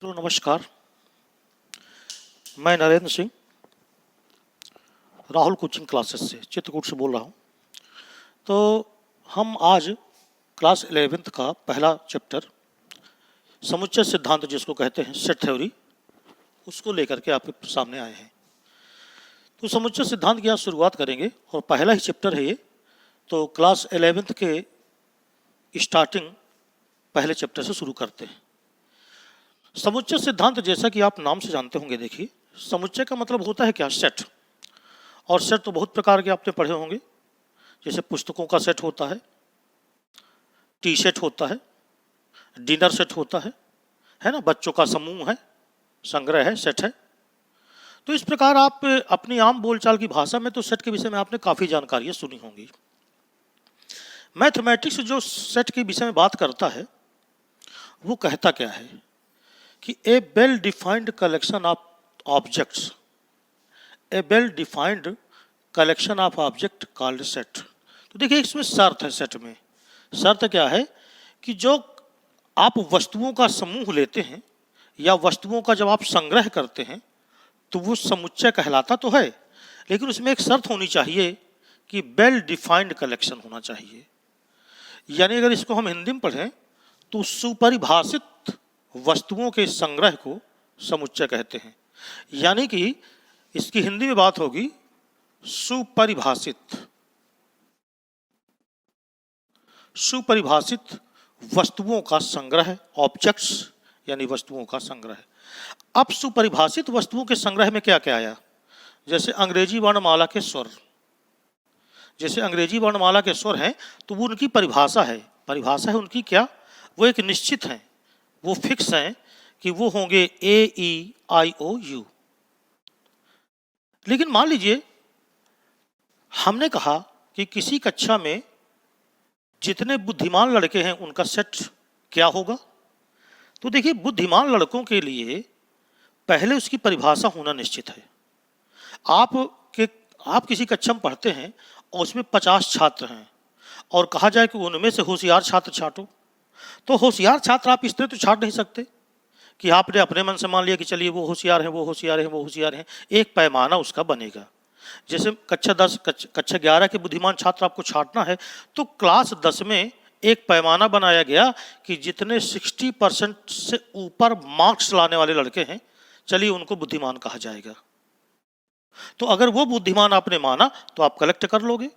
तो नमस्कार, मैं नरेंद्र सिंह राहुल कोचिंग क्लासेस से चित्रकूट से बोल रहा हूँ। तो हम आज क्लास 11th का पहला चैप्टर समुच्चय सिद्धांत जिसको कहते हैं सेट थ्योरी, उसको लेकर के आपके सामने आए हैं। तो समुच्चय सिद्धांत की आज शुरुआत करेंगे और पहला ही चैप्टर है ये। तो क्लास 11th के स्टार्टिंग पहले चैप्टर से शुरू करते हैं। समुच्चय सिद्धांत जैसा कि आप नाम से जानते होंगे, देखिए समुच्चय का मतलब होता है क्या, सेट। और सेट तो बहुत प्रकार के आपने पढ़े होंगे, जैसे पुस्तकों का सेट होता है, टी सेट होता है, डिनर सेट होता है ना, बच्चों का समूह है, संग्रह है, सेट है। तो इस प्रकार आप अपनी आम बोलचाल की भाषा में तो सेट के विषय में आपने काफ़ी जानकारियाँ सुनी होंगी। मैथमेटिक्स जो सेट के विषय में बात करता है वो कहता क्या है कि a well defined collection of objects, a well defined collection of object called set. तो देखिए इसमें शर्त है, सेट में शर्त क्या है कि जो आप वस्तुओं का समूह लेते हैं या वस्तुओं का जब आप संग्रह करते हैं तो वो समुच्चय कहलाता तो है, लेकिन उसमें एक शर्त होनी चाहिए कि वेल डिफाइंड कलेक्शन होना चाहिए। यानी अगर इसको हम हिंदी में पढ़ें तो सुपरिभाषित वस्तुओं के संग्रह को समुच्चय कहते हैं। यानी कि इसकी हिंदी में बात होगी सुपरिभाषित वस्तुओं का संग्रह, ऑब्जेक्ट्स यानी वस्तुओं का संग्रह। अब सुपरिभाषित वस्तुओं के संग्रह में क्या क्या आया, जैसे अंग्रेजी वर्णमाला के स्वर, जैसे अंग्रेजी वर्णमाला के स्वर हैं तो वो उनकी परिभाषा है उनकी क्या, वो एक निश्चित है, वो फिक्स हैं कि वो होंगे ए ई आई ओ यू। लेकिन मान लीजिए हमने कहा कि किसी कक्षा में जितने बुद्धिमान लड़के हैं उनका सेट क्या होगा। तो देखिए बुद्धिमान लड़कों के लिए पहले उसकी परिभाषा होना निश्चित है। आप किसी कक्षा में पढ़ते हैं और उसमें 50 छात्र हैं और कहा जाए कि उनमें से होशियार छात्र छांटो, तो होशियार छात्र आप इस तरह तो छांट नहीं सकते कि आपने अपने मन से मान लिया कि चलिए वो होशियार हैं, वो होशियार हैं, वो होशियार हैं। एक पैमाना उसका बनेगा। जैसे कक्षा 10 कक्षा 11 के बुद्धिमान छात्र आपको छांटना है तो क्लास 10 में एक पैमाना बनाया गया कि जितने 60% से ऊपर मार्क्स लाने वाले लड़के हैं, चलिए उनको बुद्धिमान कहा जाएगा। तो अगर वो बुद्धिमान आपने माना तो आप कलेक्ट कर लोगे।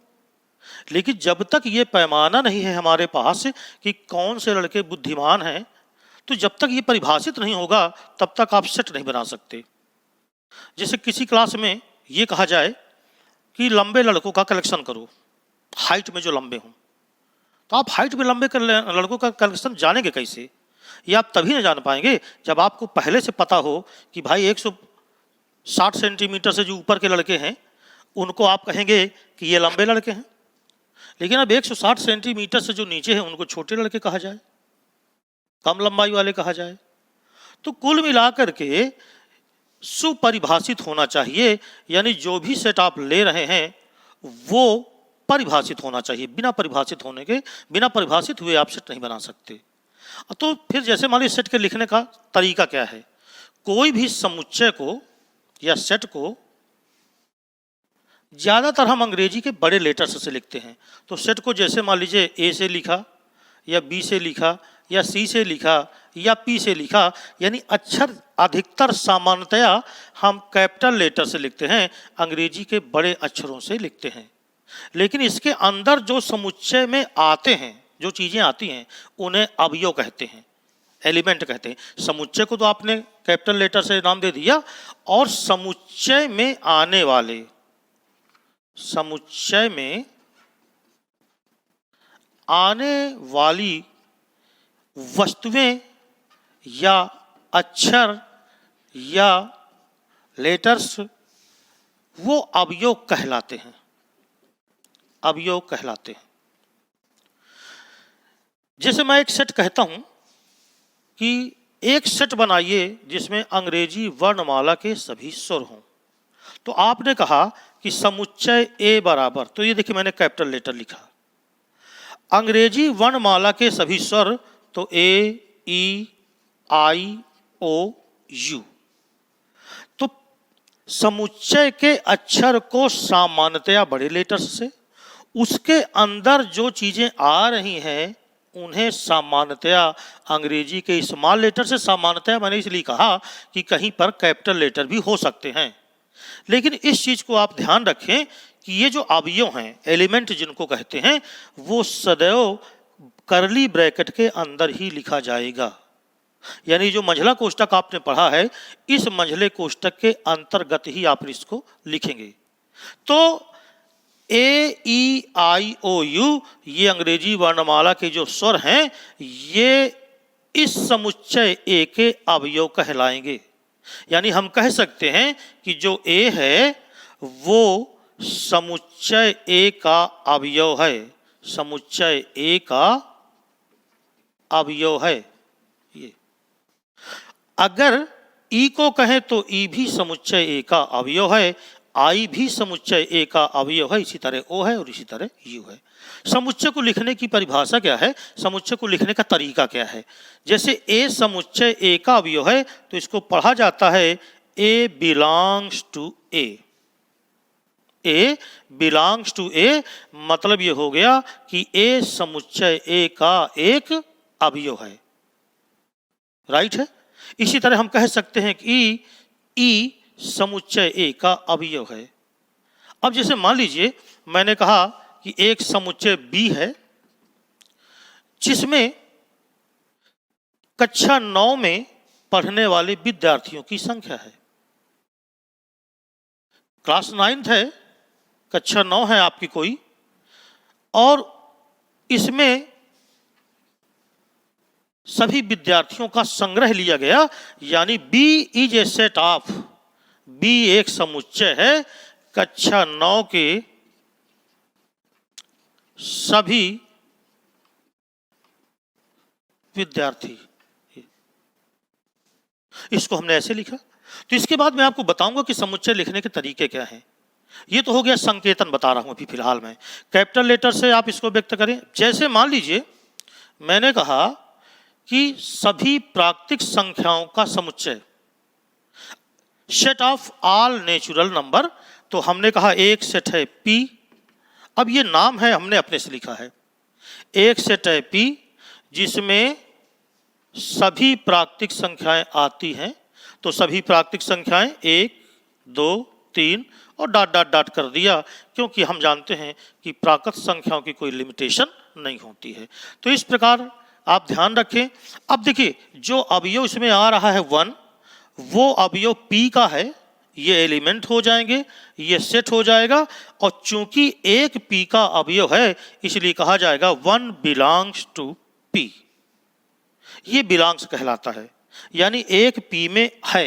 लेकिन जब तक ये पैमाना नहीं है हमारे पास कि कौन से लड़के बुद्धिमान हैं, तो जब तक ये परिभाषित नहीं होगा तब तक आप सेट नहीं बना सकते। जैसे किसी क्लास में ये कहा जाए कि लंबे लड़कों का कलेक्शन करो, हाइट में जो लंबे हों, तो आप हाइट में लंबे लड़कों का कलेक्शन जानेंगे कैसे? ये आप तभी नहीं जान पाएंगे जब आपको पहले से पता हो कि भाई 160 सेंटीमीटर से जो ऊपर के लड़के हैं उनको आप कहेंगे कि ये लंबे लड़के हैं। लेकिन अब 160 सेंटीमीटर से जो नीचे हैं उनको छोटे लड़के कहा जाए, कम लंबाई वाले कहा जाए। तो कुल मिलाकर के सुपरिभाषित होना चाहिए, यानी जो भी सेट आप ले रहे हैं वो परिभाषित होना चाहिए। बिना परिभाषित हुए आप सेट नहीं बना सकते। तो फिर जैसे मान लीजिए सेट के लिखने का तरीका क्या है, कोई भी समुच्चय को या सेट को ज़्यादातर हम अंग्रेजी के बड़े लेटर्स से लिखते हैं। तो सेट को जैसे मान लीजिए ए से लिखा या बी से लिखा या सी से लिखा या पी से लिखा, यानी अक्षर अधिकतर सामान्यतया हम कैपिटल लेटर से लिखते हैं, अंग्रेजी के बड़े अक्षरों से लिखते हैं। लेकिन इसके अंदर जो समुच्चय में आते हैं, जो चीज़ें आती हैं, उन्हें अवयव कहते हैं, एलिमेंट कहते हैं। समुच्चय को तो आपने कैपिटल लेटर से नाम दे दिया, और समुच्चय में आने वाले, समुच्चय में आने वाली वस्तुएं या अक्षर या लेटर्स वो अवयव कहलाते हैं, अवयव कहलाते हैं। जैसे मैं एक सेट कहता हूं कि एक सेट बनाइए जिसमें अंग्रेजी वर्णमाला के सभी स्वर हों, तो आपने कहा कि समुच्चय ए बराबर, तो ये देखिए मैंने कैपिटल लेटर लिखा, अंग्रेजी वर्णमाला के सभी स्वर, तो ए ई आई ओ यू। तो समुच्चय के अक्षर को सामान्यतया बड़े लेटर्स से, उसके अंदर जो चीजें आ रही हैं उन्हें सामान्यतया अंग्रेजी के स्मॉल लेटर से, सामान्यतया मैंने इसलिए कहा कि कहीं पर कैपिटल लेटर भी हो सकते हैं। लेकिन इस चीज को आप ध्यान रखें कि ये जो अवयव हैं, एलिमेंट जिनको कहते हैं, वो सदैव करली ब्रैकेट के अंदर ही लिखा जाएगा। यानी जो मंझला कोष्टक आपने पढ़ा है, इस मंझले कोष्टक के अंतर्गत ही आप इसको लिखेंगे। तो ए ई आई ओ यू, ये अंग्रेजी वर्णमाला के जो स्वर हैं, ये इस समुच्चय ए के अवयव कहलाएंगे। यानी हम कह सकते हैं कि जो ए है वो समुच्चय ए का अवयव है, समुच्चय ए का अवयव है। ये अगर ई को कहें तो ई भी समुच्चय ए का अवयव है, आई भी समुच्चय ए का अवयव है, इसी तरह ओ है और इसी तरह यू है। समुच्चय को लिखने की परिभाषा क्या है, समुच्चय को लिखने का तरीका क्या है? जैसे ए समुच्चय ए का अवयव है तो इसको पढ़ा जाता है A belongs to A. A belongs to A मतलब ये हो गया कि ए समुच्चय ए का एक अवयव है, राइट है। इसी तरह हम कह सकते हैं कि ई समुच्चय ए का अवयव है। अब जैसे मान लीजिए मैंने कहा कि एक समुच्चय बी है जिसमें कक्षा 9 में पढ़ने वाले विद्यार्थियों की संख्या है। क्लास 9 है, कक्षा 9 है आपकी कोई, और इसमें सभी विद्यार्थियों का संग्रह लिया गया। यानी B is a set of, B एक समुच्चय है कक्षा 9 के सभी विद्यार्थी। इसको हमने ऐसे लिखा। तो इसके बाद मैं आपको बताऊंगा कि समुच्चय लिखने के तरीके क्या हैं। ये तो हो गया संकेतन बता रहा हूं अभी फिलहाल में। कैपिटल लेटर से आप इसको व्यक्त करें। जैसे मान लीजिए मैंने कहा कि सभी प्राकृतिक संख्याओं का समुच्चय, set of all natural number, तो हमने कहा एक सेट है P। अब ये नाम है, हमने अपने से लिखा है। एक सेट है P जिसमें सभी प्राकृतिक संख्याएं आती हैं। तो सभी प्राकृतिक संख्याएं 1, 2, 3 और डॉट डॉट डॉट कर दिया, क्योंकि हम जानते हैं कि प्राकृत संख्याओं की कोई लिमिटेशन नहीं होती है। तो इस प्रकार आप ध्यान रखें। अब देखिए जो अवयव इसमें आ रहा है 1, वो अवयव P का है, ये एलिमेंट हो जाएंगे, ये सेट हो जाएगा। और चूंकि एक P का अवयव है इसलिए कहा जाएगा 1 बिलोंग्स टू P। ये बिलोंग्स कहलाता है, यानी एक P में है,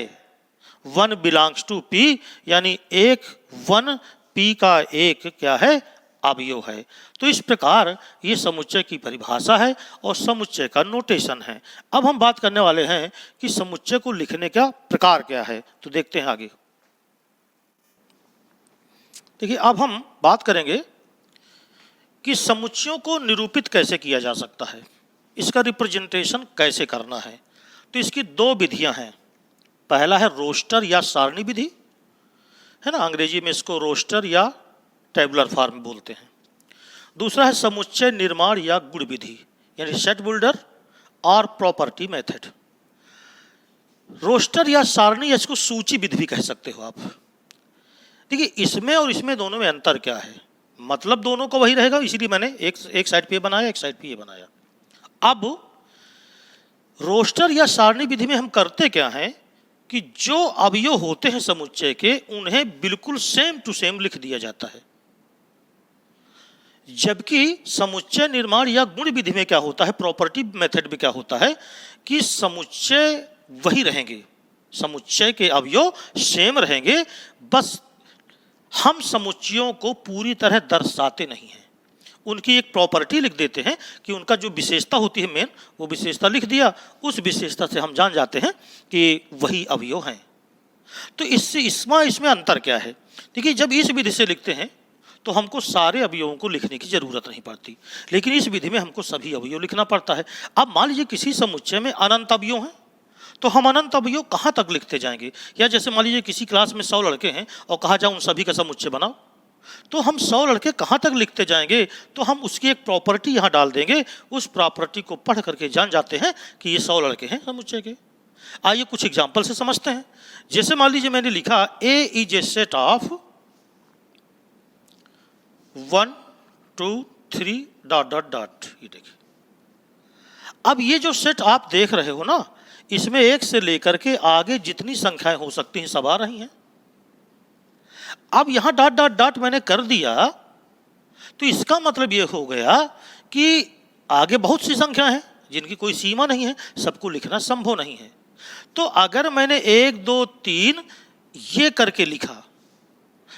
1 बिलोंग्स टू P, यानी एक 1 P का एक क्या है, अवयव है। तो इस प्रकार ये समुच्चय की परिभाषा है और समुच्चय का नोटेशन है। अब हम बात करने वाले हैं कि समुच्चय को लिखने का प्रकार क्या है। तो देखते हैं आगे। देखिए अब हम बात करेंगे कि समुच्चयों को निरूपित कैसे किया जा सकता है, इसका रिप्रेजेंटेशन कैसे करना है। तो इसकी 2 विधियां हैं। पहला है रोस्टर या सारणी विधि, है ना, अंग्रेजी में इसको रोस्टर या टेबुलर फॉर्म बोलते हैं। दूसरा है समुच्चय निर्माण या गुण विधि, यानी सेट बिल्डर और प्रॉपर्टी मेथड। रोस्टर या सारणी, इसको सूची विधि भी कह सकते हो आप। देखिए इसमें और इसमें दोनों में अंतर क्या है, मतलब दोनों को वही रहेगा, इसीलिए मैंने एक साइड पे बनाया, एक साइड पे ये बनाया। अब रोस्टर या सारणी विधि में हम करते क्या हैं कि जो अवयव होते हैं समुच्चय के उन्हें बिल्कुल सेम टू सेम लिख दिया जाता है। जबकि समुच्चय निर्माण या गुण विधि में क्या होता है, प्रॉपर्टी मेथड में क्या होता है कि समुच्चय वही रहेंगे, समुच्चय के अवयव सेम रहेंगे, बस हम समुच्चयों को पूरी तरह दर्शाते नहीं हैं। उनकी एक प्रॉपर्टी लिख देते हैं कि उनका जो विशेषता होती है मेन, वो विशेषता लिख दिया, उस विशेषता से हम जान जाते हैं कि वही अवयव हैं। तो इससे इसमें अंतर क्या है। देखिए जब इस विधि से लिखते हैं तो हमको सारे अवयवों को लिखने की जरूरत नहीं पड़ती, लेकिन इस विधि में हमको सभी अवयव लिखना पड़ता है। अब मान लीजिए किसी समुच्चय में अनंत अवयव हैं तो हम अनंत अवयव कहाँ तक लिखते जाएंगे? या जैसे मान लीजिए किसी क्लास में 100 लड़के हैं और कहा जाए उन सभी का समुच्चय बनाओ, तो हम 100 लड़के कहाँ तक लिखते जाएंगे? तो हम उसकी एक प्रॉपर्टी यहाँ डाल देंगे, उस प्रॉपर्टी को पढ़ करके जान जाते हैं कि ये 100 लड़के हैं समुच्चय के। आइए कुछ एग्जाम्पल से समझते हैं। जैसे मान लीजिए मैंने लिखा A is a set of 1 2 3 dot dot dot. ये देखिए, अब ये जो सेट आप देख रहे हो ना, इसमें 1 से लेकर के आगे जितनी संख्याएं हो सकती हैं सब आ रही हैं। अब यहां डॉट डॉट डॉट मैंने कर दिया, तो इसका मतलब ये हो गया कि आगे बहुत सी संख्या हैं जिनकी कोई सीमा नहीं है, सबको लिखना संभव नहीं है। तो अगर मैंने 1 2 3 ये करके लिखा,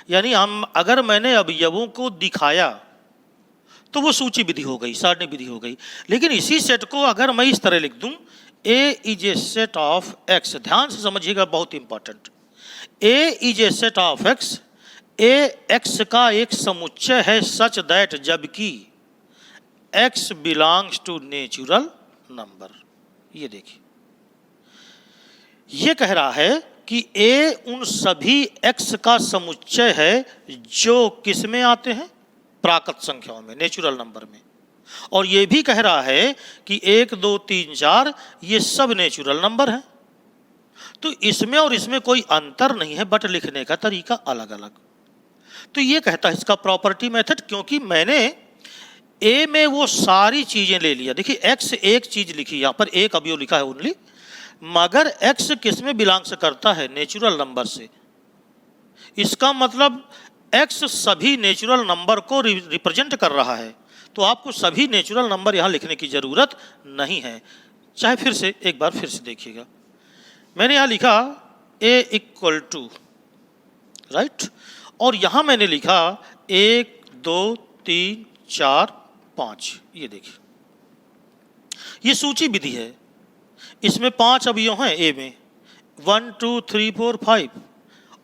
यानी हम अगर मैंने अवयवों को दिखाया तो वो सूची विधि हो गई, सारणी विधि हो गई। लेकिन इसी सेट को अगर मैं इस तरह लिख दूं, A is a set of X, ध्यान से समझिएगा, बहुत important. A is a set of X, A X का एक समुच्चय है सच दैट, जबकि X belongs to natural number. ये देखिए, ये कह रहा है कि ए उन सभी एक्स का समुच्चय है जो किस में आते हैं? प्राकृत संख्याओं में, नेचुरल नंबर में। और ये भी कह रहा है कि 1 2 3 4 ये सब नेचुरल नंबर हैं। तो इसमें और इसमें कोई अंतर नहीं है, बट लिखने का तरीका अलग अलग। तो ये कहता है इसका प्रॉपर्टी मेथड, क्योंकि मैंने ए में वो सारी चीजें ले लिया। देखिए एक्स एक चीज लिखी, यहां पर एक अवयव लिखा है ओनली, मगर एक्स किस में बिलोंग्स करता है? नेचुरल नंबर से। इसका मतलब एक्स सभी नेचुरल नंबर को रिप्रेजेंट कर रहा है। तो आपको सभी नेचुरल नंबर यहां लिखने की जरूरत नहीं है। चाहे फिर से एक बार फिर से देखिएगा, मैंने यहां लिखा ए इक्वल टू, राइट, और यहां मैंने लिखा 1 2 3 4 5। ये देखिए, ये सूची विधि है, इसमें 5 अवयव हैं ए में, 1 2 3 4 5,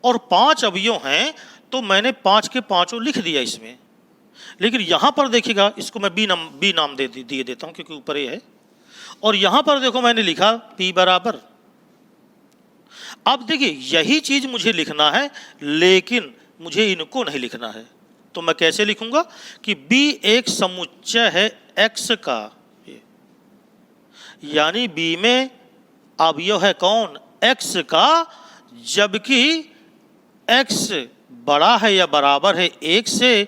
और 5 अवयव हैं, तो मैंने 5 के पांचों लिख दिया इसमें। लेकिन यहां पर देखिएगा, इसको मैं बी नाम दे देता हूं क्योंकि ऊपर ये है, और यहां पर देखो मैंने लिखा पी बराबर। अब देखिए यही चीज मुझे लिखना है, लेकिन मुझे इनको नहीं लिखना है। तो मैं कैसे लिखूंगा कि बी एक समुच्चय है एक्स का, यानी बी में अवयव है कौन? एक्स का, जबकि एक्स बड़ा है या बराबर है 1 से,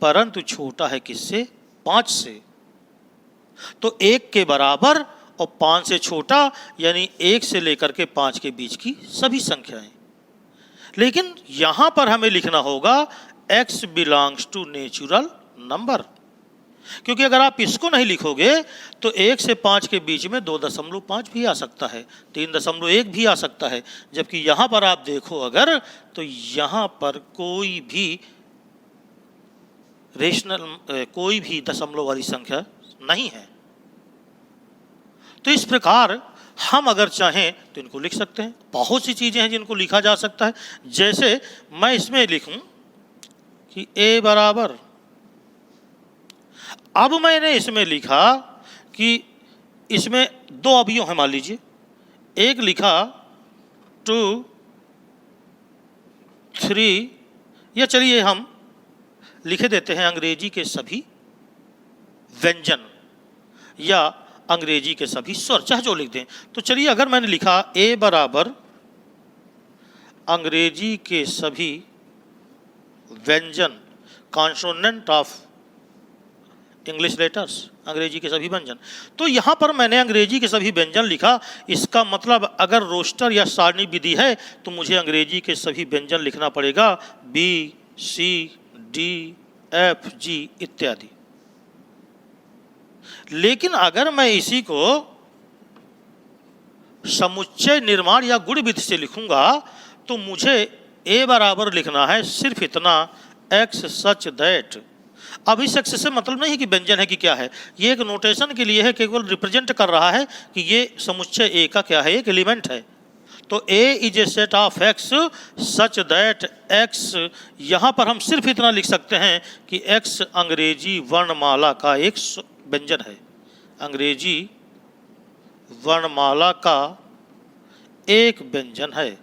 परंतु छोटा है किससे? 5 से। तो 1 के बराबर और 5 से छोटा, यानी 1 से लेकर के 5 के बीच की सभी संख्याएं। लेकिन यहां पर हमें लिखना होगा x belongs to natural number, क्योंकि अगर आप इसको नहीं लिखोगे तो 1 से 5 के बीच में 2.5 भी आ सकता है, 3.1 भी आ सकता है। जबकि यहां पर आप देखो अगर, तो यहां पर कोई भी रेशनल, कोई भी दशमलव वाली संख्या नहीं है। तो इस प्रकार हम अगर चाहें तो इनको लिख सकते हैं। बहुत सी चीजें हैं जिनको लिखा जा सकता है। जैसे मैं इसमें लिखूं कि a बराबर, अब मैंने इसमें लिखा कि इसमें 2 अवयव हैं, मान लीजिए, एक लिखा 2 3, या चलिए हम लिखे देते हैं अंग्रेजी के सभी व्यंजन या अंग्रेजी के सभी स्वर, चाहे जो लिख दें। तो चलिए अगर मैंने लिखा a बराबर अंग्रेजी के सभी व्यंजन, कॉन्सोनेंट ऑफ इंग्लिश लेटर्स, अंग्रेजी के सभी व्यंजन, तो यहां पर मैंने अंग्रेजी के सभी व्यंजन लिखा। इसका मतलब अगर रोस्टर या सारणी विधि है तो मुझे अंग्रेजी के सभी व्यंजन लिखना पड़ेगा, B C D F G इत्यादि। लेकिन अगर मैं इसी को समुच्चय निर्माण या गुण विधि से लिखूंगा तो मुझे ए बराबर लिखना है सिर्फ इतना, एक्स सच दैट। अब इस एक्स से मतलब नहीं है कि व्यंजन है कि क्या है, ये एक नोटेशन के लिए है, केवल रिप्रेजेंट कर रहा है कि ये समुच्चय ए का क्या है, एक एलिमेंट है। तो A is a set of X such that X, यहां पर हम सिर्फ इतना लिख सकते हैं कि एक्स अंग्रेजी वर्णमाला का एक व्यंजन है, अंग्रेजी वर्णमाला का एक व्यंजन है।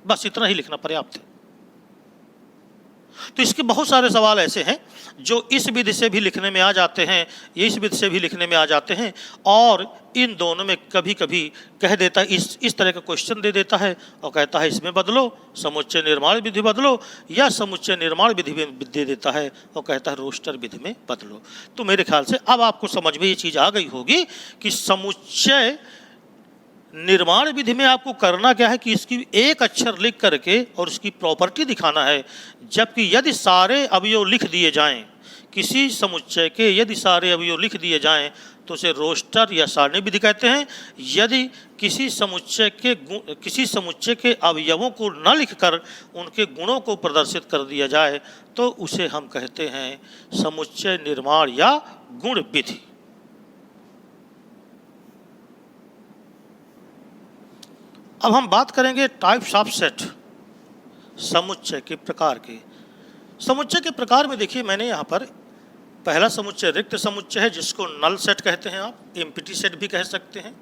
बस इतना ही लिखना पर्याप्त है। तो इसके बहुत सारे सवाल ऐसे हैं जो इस विधि से भी लिखने में आ जाते हैं, ये इस विधि से भी लिखने में आ जाते हैं, और इन दोनों में कभी कभी कह देता है, इस तरह का क्वेश्चन दे देता है और कहता है इसमें बदलो, समुच्चय निर्माण विधि बदलो, या समुच्चय निर्माण विधि में दे देता है और कहता है रोस्टर विधि में बदलो। तो मेरे ख्याल से अब आपको समझ में ये चीज़ आ गई होगी कि समुच्चय निर्माण विधि में आपको करना क्या है कि इसकी एक अक्षर लिख करके और उसकी प्रॉपर्टी दिखाना है। जबकि यदि सारे अवयव लिख दिए जाएं, किसी समुच्चय के यदि सारे अवयव लिख दिए जाएं तो उसे रोस्टर या सारणी विधि कहते हैं। यदि किसी समुच्चय के अवयवों को न लिखकर उनके गुणों को प्रदर्शित कर दिया जाए तो उसे हम कहते हैं समुच्चय निर्माण या गुण विधि। अब हम बात करेंगे टाइप्स ऑफ सेट, समुच्चय के प्रकार के। समुच्चय के प्रकार में देखिए, मैंने यहाँ पर पहला समुच्चय रिक्त समुच्चय है जिसको नल सेट कहते हैं, आप एम्प्टी सेट भी कह सकते हैं।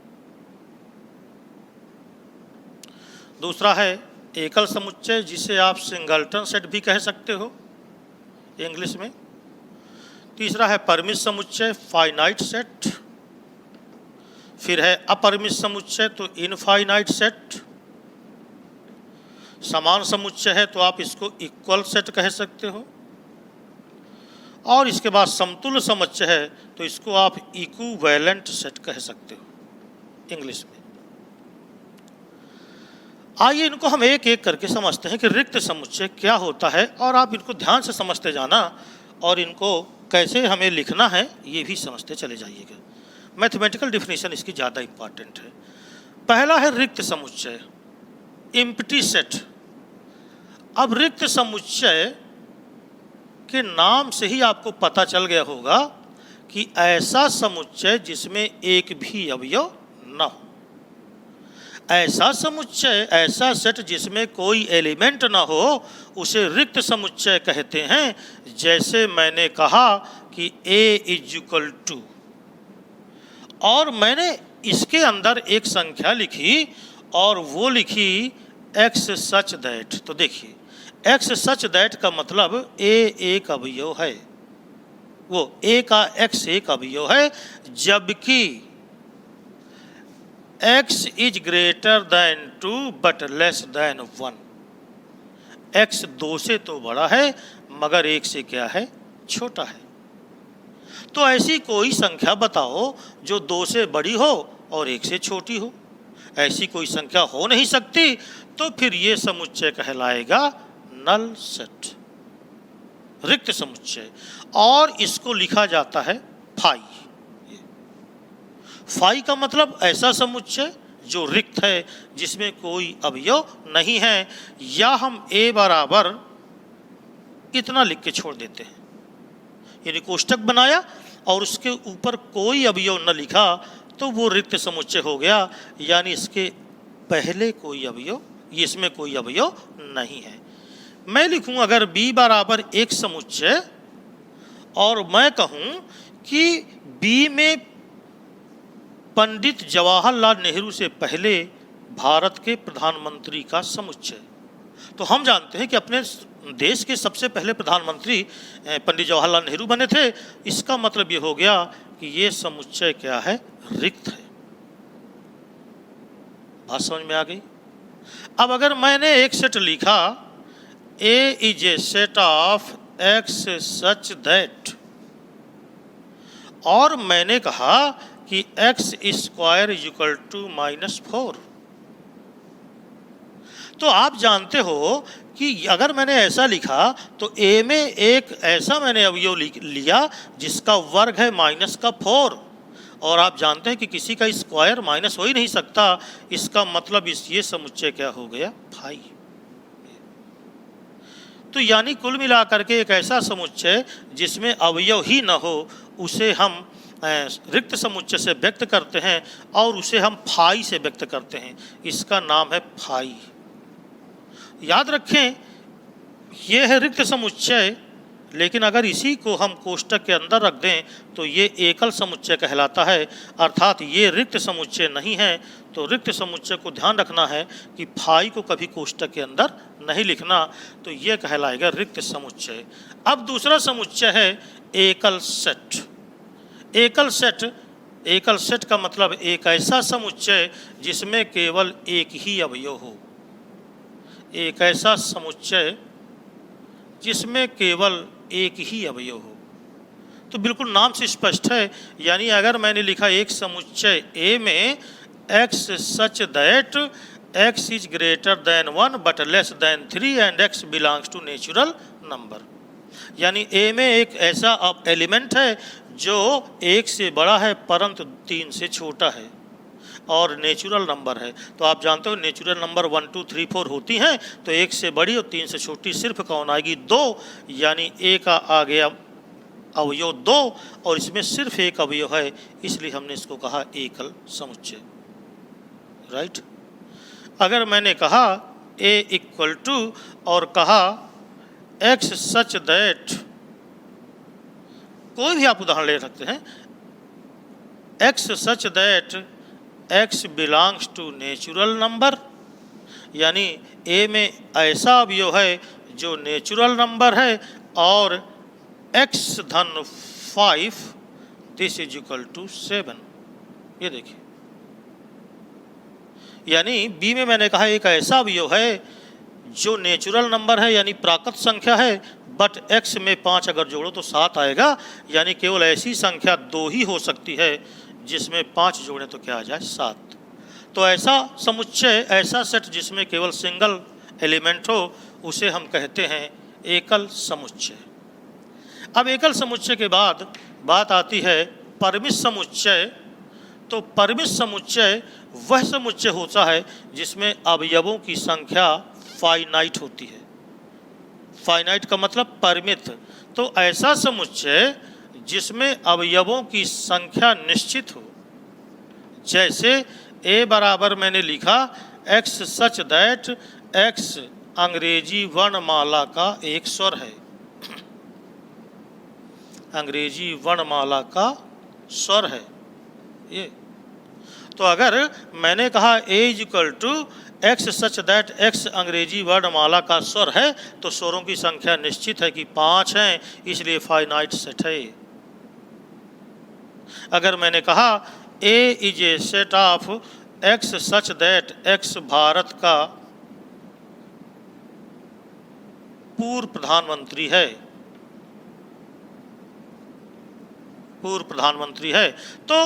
दूसरा है एकल समुच्चय जिसे आप सिंगलटन सेट भी कह सकते हो इंग्लिश में। तीसरा है परिमित समुच्चय, फाइनाइट सेट। फिर है अपरिमित समुच्चय तो इनफाइनाइट सेट। समान समुच्चय है तो आप इसको इक्वल सेट कह सकते हो। और इसके बाद समतुल्य समुच्चय है तो इसको आप इक्विवेलेंट सेट कह सकते हो इंग्लिश में। आइए इनको हम एक एक करके समझते हैं कि रिक्त समुच्चय क्या होता है, और आप इनको ध्यान से समझते जाना और इनको कैसे हमें लिखना है ये भी समझते चले जाइएगा। मैथमेटिकल डिफिनीशन इसकी ज़्यादा इम्पॉर्टेंट है। पहला है रिक्त समुच्चय, एम्प्टी सेट। अब रिक्त समुच्चय के नाम से ही आपको पता चल गया होगा कि ऐसा समुच्चय जिसमें एक भी अवयव न हो, ऐसा समुच्चय, ऐसा सेट जिसमें कोई एलिमेंट ना हो, उसे रिक्त समुच्चय कहते हैं। जैसे मैंने कहा कि A=2 और मैंने इसके अंदर एक संख्या लिखी और वो लिखी x सच दैट। तो देखिए x सच दैट का मतलब a एक अवयव है, वो a का x एक अवयव है, जबकि x is greater than 2 but less than 1। x 2 से तो बड़ा है मगर 1 से क्या है, छोटा है। तो ऐसी कोई संख्या बताओ जो 2 से बड़ी हो और 1 से छोटी हो। ऐसी कोई संख्या हो नहीं सकती, तो फिर ये समुच्चय कहलाएगा नल सेट, रिक्त समुच्चय। और इसको लिखा जाता है फाई। फाई का मतलब ऐसा समुच्चय जो रिक्त है, जिसमें कोई अवयव नहीं है, या हम a बराबर इतना लिख के छोड़ देते हैं, यानी कोष्टक बनाया और उसके ऊपर कोई अवयव न लिखा तो वो रिक्त समुच्चय हो गया, यानी इसके पहले कोई अवयव, इसमें कोई अवयव नहीं है। मैं लिखूं अगर b बराबर एक समुच्चय और मैं कहूं कि b में पंडित जवाहरलाल नेहरू से पहले भारत के प्रधानमंत्री का समुच्चय, तो हम जानते हैं कि अपने देश के सबसे पहले प्रधानमंत्री पंडित जवाहरलाल नेहरू बने थे। इसका मतलब ये हो गया कि ये समुच्चय क्या है, रिक्त है। बात समझ में आ गई। अब अगर मैंने एक सेट लिखा A is a set of x such that, और मैंने कहा कि x square is equal to -4, तो आप जानते हो कि अगर मैंने ऐसा लिखा तो A में एक ऐसा मैंने अवयव लिया जिसका वर्ग है -4, और आप जानते हैं कि किसी का स्क्वायर माइनस हो ही नहीं सकता। इसका मतलब ये समुच्चय क्या हो गया, फाई। तो यानी कुल मिलाकर के एक ऐसा समुच्चय जिसमें अवयव ही न हो उसे हम रिक्त समुच्चय से व्यक्त करते हैं और उसे हम फाई से व्यक्त करते हैं। इसका नाम है फाई। याद रखें, यह है रिक्त समुच्चय लेकिन अगर इसी को हम कोष्टक के अंदर रख दें तो ये एकल समुच्चय कहलाता है, अर्थात ये रिक्त समुच्चय नहीं है। तो रिक्त समुच्चय को ध्यान रखना है कि फाई को कभी कोष्टक के अंदर नहीं लिखना, तो ये कहलाएगा रिक्त समुच्चय। अब दूसरा समुच्चय है एकल सेट। एकल सेट का मतलब एक ऐसा समुच्चय जिसमें केवल एक ही अवयव हो। एक ऐसा समुच्चय जिसमें केवल एक ही अवयव हो। तो बिल्कुल नाम से स्पष्ट है, यानी अगर मैंने लिखा एक समुच्चय ए में x such that x is greater than 1 but less than 3 and x belongs to natural number, यानी ए में एक ऐसा एलिमेंट है जो 1 से बड़ा है परंतु 3 से छोटा है और नेचुरल नंबर है। तो आप जानते हो नेचुरल नंबर 1 2 3 4 होती हैं, तो 1 से बड़ी और 3 से छोटी सिर्फ कौन आएगी? 2, यानी ए का आ गया अवयव 2 और इसमें सिर्फ एक अवयव है, इसलिए हमने इसको कहा एकल समुच्चय। राइट। अगर मैंने कहा ए इक्वल टू और कहा एक्स सच दैट, कोई भी आप उदाहरण ले सकते हैं, x such that x belongs to natural number, यानी ए में ऐसा अवयव है जो नेचुरल नंबर है और एक्स धन 5 दिस इज इक्वल टू 7। ये देखिए, यानी बी में मैंने कहा एक ऐसा अवयव है जो नेचुरल नंबर है यानी प्राकृत संख्या है, बट x में 5 अगर जोड़ो तो 7 आएगा, यानी केवल ऐसी संख्या 2 ही हो सकती है जिसमें 5 जोड़े तो क्या आ जाए? 7। तो ऐसा समुच्चय, ऐसा सेट जिसमें केवल सिंगल एलिमेंट हो, उसे हम कहते हैं एकल समुच्चय। अब एकल समुच्चय के बाद बात आती है परिमित समुच्चय। तो परिमित समुच्चय वह समुच्चय होता है जिसमें अवयवों की संख्या फाइनाइट होती है। फाइनाइट का मतलब परिमित। तो ऐसा समुच्चय जिसमें अवयवों की संख्या निश्चित हो, जैसे ए बराबर मैंने लिखा एक्स सच दैट एक्स अंग्रेजी वर्णमाला का एक स्वर है। अंग्रेजी वर्णमाला का स्वर है ये। तो अगर मैंने कहा A is equal to X such that X अंग्रेजी वर्णमाला का स्वर है, तो स्वरों की संख्या निश्चित है कि 5 हैं, इसलिए फाइनाइट सेट है। अगर मैंने कहा A is a set of X such that X Bharat का पूर्व प्रधानमंत्री है, पूर्व प्रधानमंत्री है, तो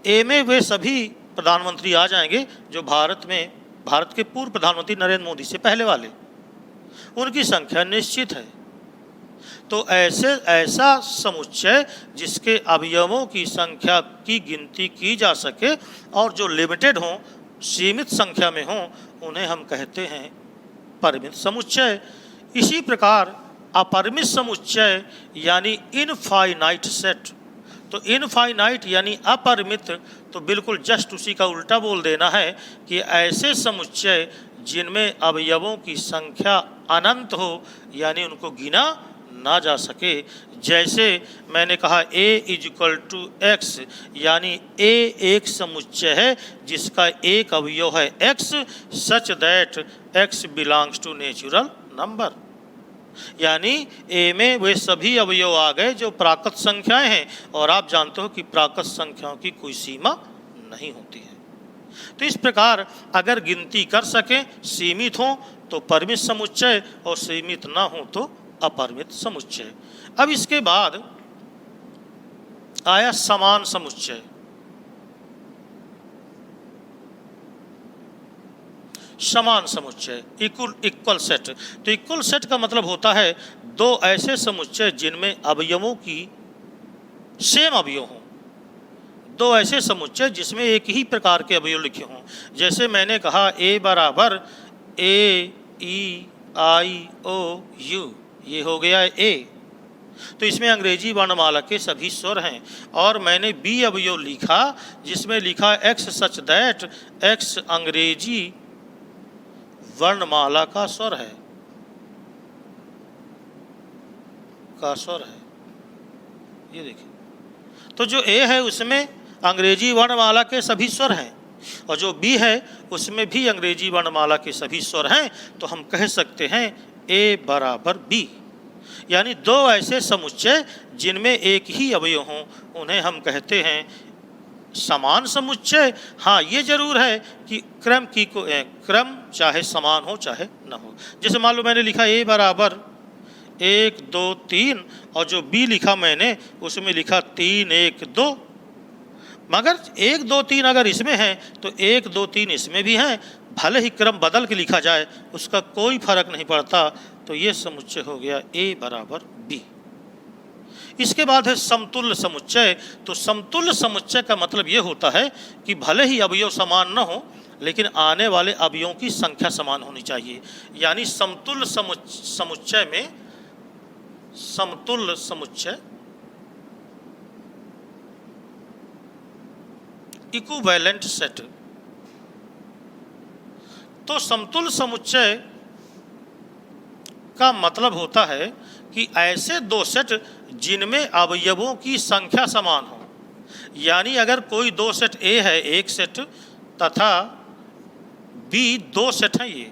ए में वे सभी प्रधानमंत्री आ जाएंगे जो भारत के पूर्व प्रधानमंत्री नरेंद्र मोदी से पहले वाले, उनकी संख्या निश्चित है। तो ऐसा समुच्चय जिसके अवयवों की संख्या की गिनती की जा सके और जो लिमिटेड हों, सीमित संख्या में हों, उन्हें हम कहते हैं परिमित समुच्चय। इसी प्रकार अपरिमित समुच्चय यानी इनफाइनाइट सेट। तो इनफाइनाइट यानी अपरिमित, तो बिल्कुल जस्ट उसी का उल्टा बोल देना है कि ऐसे समुच्चय जिनमें अवयवों की संख्या अनंत हो, यानी उनको गिना ना जा सके। जैसे मैंने कहा a is equal to x, यानी a एक समुच्चय है जिसका एक अवयव है x such that x belongs to natural number, यानी a में वे सभी अवयव आ गए जो प्राकृत संख्याएं हैं, और आप जानते हो कि प्राकृत संख्याओं की कोई सीमा नहीं होती है। तो इस प्रकार अगर गिनती कर सकें, सीमित हो तो परिमित समुच्चय और सीमित ना हो तो अपरिमित समुच्चय। अब इसके बाद आया समान समुच्चय। समान समुच्चय इक्वल सेट। तो इक्वल सेट का मतलब होता है दो ऐसे समुच्चय जिनमें अवयवों की सेम अवयव हों, दो ऐसे समुच्चय जिसमें एक ही प्रकार के अवयव लिखे हों। जैसे मैंने कहा ए बराबर ए ई आई ओ यू, ये हो गया ए, तो इसमें अंग्रेजी वर्णमाला के सभी स्वर हैं। और मैंने बी अवयव लिखा जिसमें लिखा एक्स सच दैट एक्स अंग्रेजी वर्णमाला का स्वर है। का स्वर है, ये देखिए। तो जो ए है उसमें अंग्रेजी वर्णमाला के सभी स्वर हैं और जो बी है उसमें भी अंग्रेजी वर्णमाला के सभी स्वर हैं। तो हम कह सकते हैं ए बराबर बी, यानी दो ऐसे समुच्चय जिनमें एक ही अवयव हों उन्हें हम कहते हैं समान समुच्चय। हाँ, ये जरूर है कि क्रम चाहे समान हो चाहे न हो। जैसे मान लो मैंने लिखा ए बराबर 1 2 3 और जो बी लिखा मैंने उसमें लिखा 3 1 2, मगर 1 2 3 अगर इसमें है तो 1 2 3 इसमें भी हैं, भले ही क्रम बदल के लिखा जाए उसका कोई फर्क नहीं पड़ता। तो ये समुच्चय हो गया ए बराबर बी। इसके बाद है समतुल्य समुच्चय। तो समतुल्य समुच्चय का मतलब ये होता है कि भले ही अवयव समान न हो लेकिन आने वाले अवयवों की संख्या समान होनी चाहिए। यानी समतुल्य समुच्चय में समतुल्य समुच्चय इक्विवेलेंट सेट। तो समतुल्य समुच्चय का मतलब होता है कि ऐसे दो सेट जिनमें अवयवों की संख्या समान हो। यानी अगर कोई दो सेट ए है एक सेट तथा बी दो सेट हैं, ये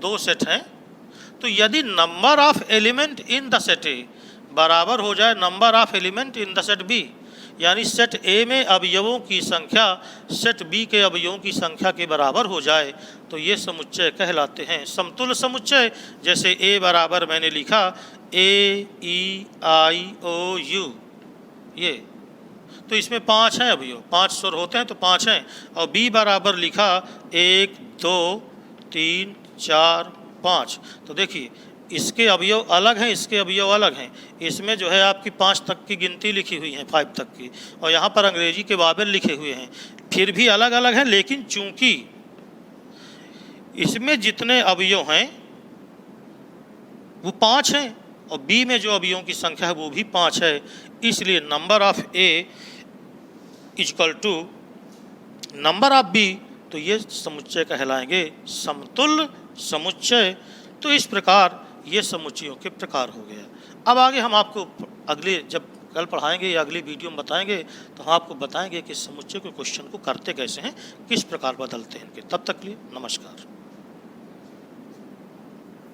दो सेट हैं, तो यदि number of element in the set A बराबर हो जाए number of element in the set B, यानी सेट ए में अवयवों की संख्या सेट बी के अवयवों की संख्या के बराबर हो जाए तो ये समुच्चय कहलाते हैं समतुल्य समुच्चय। जैसे ए बराबर मैंने लिखा ए ई आई ओ यू, ये तो इसमें 5 हैं अवयव, 5 स्वर होते हैं तो 5 हैं। और बी बराबर लिखा 1 2 3 4 5, तो देखिए इसके अवयव अलग हैं इसके अवयव अलग हैं। इसमें जो है आपकी 5 तक की गिनती लिखी हुई है, 5 तक की, और यहाँ पर अंग्रेजी के वावेल लिखे हुए हैं, फिर भी अलग अलग हैं। लेकिन चूंकि इसमें जितने अवयव हैं वो 5 हैं और बी में जो अवयवों की संख्या है वो भी 5 है, इसलिए number of A equal to number of B, तो ये समुच्चय कहलाएंगे समतुल्य समुच्चय। तो इस प्रकार ये समुच्चयों के प्रकार हो गया। अब आगे हम आपको अगले जब कल पढ़ाएंगे या अगली वीडियो में बताएंगे तो हम आपको बताएंगे कि समुच्चय के क्वेश्चन को करते कैसे हैं, किस प्रकार बदलते हैं इनके। तब तक के लिए नमस्कार।